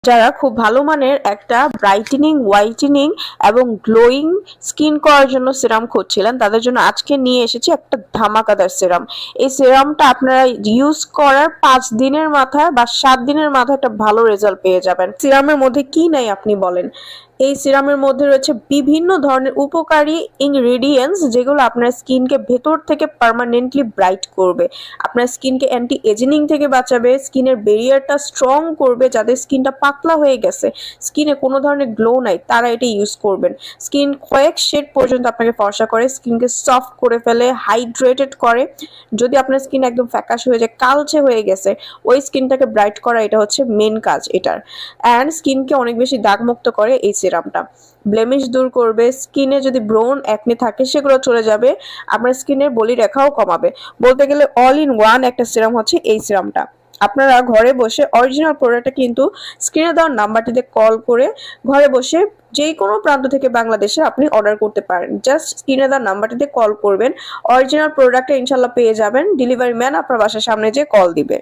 যারা খুব ভালো মানের একটা ব্রাইটেনিং, হোয়াইটেনিং এবং গ্লোয়িং স্কিন করার জন্য সিরাম খুঁজছিলেন, তাদের জন্য আজকে নিয়ে এসেছি একটা ধামাকাদার সিরাম। এই সিরামটা আপনারা ইউজ করার 5 দিনের মাথায় বা 7 দিনের মাথায় একটা ভালো রেজাল্ট পেয়ে যাবেন। সিরামের মধ্যে কি নাই আপনি বলেন? এই সিরামের মধ্যে রয়েছে বিভিন্ন ধরনের উপকারী ইনগ্রেডিয়েন্টস, যেগুলো আপনার স্কিনকে ভেতর থেকে পার্মানেন্টলি ব্রাইট করবে, আপনার স্কিনকে অ্যান্টি এজিং থেকে বাঁচাবে, স্কিনের ব্যারিয়ারটা স্ট্রং করবে। যাদের স্কিনটা পাতলা হয়ে গেছে, স্কিনে কোনো ধরনের গ্লো নাই, তারা এটা ইউজ করবেন। স্কিন কয়েক শেড পর্যন্ত আপনাকে ফর্সা করে, স্কিনকে সফট করে ফেলে, হাইড্রেটেড করে। যদি আপনার স্কিন একদম ফ্যাকাশ হয়ে যায়, কালচে হয়ে গেছে, ওই স্কিনটাকে ব্রাইট করা এটা হচ্ছে মেন কাজ এটার। অ্যান্ড স্কিনকে অনেক বেশি দাগমুক্ত করে এই সিরামটা। ব্লেমিশ দূর করবে, স্কিনে যদি ব্রোন একনি থাকে সেগুলো চলে যাবে, আপনার স্কিনের বলি রেখাও কমাবে। বলতে গেলে অল ইন ওয়ান একটা সিরাম হচ্ছে এই সিরামটা। আপনারা ঘরে বসে অরিজিনাল প্রোডাক্টটা কিন্তু স্ক্রিনে দেওয়ার নাম্বারটিতে কল করে ঘরে বসে যে কোনো প্রান্ত থেকে বাংলাদেশে আপনি অর্ডার করতে পারেন। জাস্ট স্ক্রিনে দেওয়ার নাম্বারটিতে কল করবেন, অরিজিনাল প্রোডাক্টটা ইনশাল্লাহ পেয়ে যাবেন। ডেলিভারি ম্যান আপনার বাসার সামনে যেয়ে কল দিবে।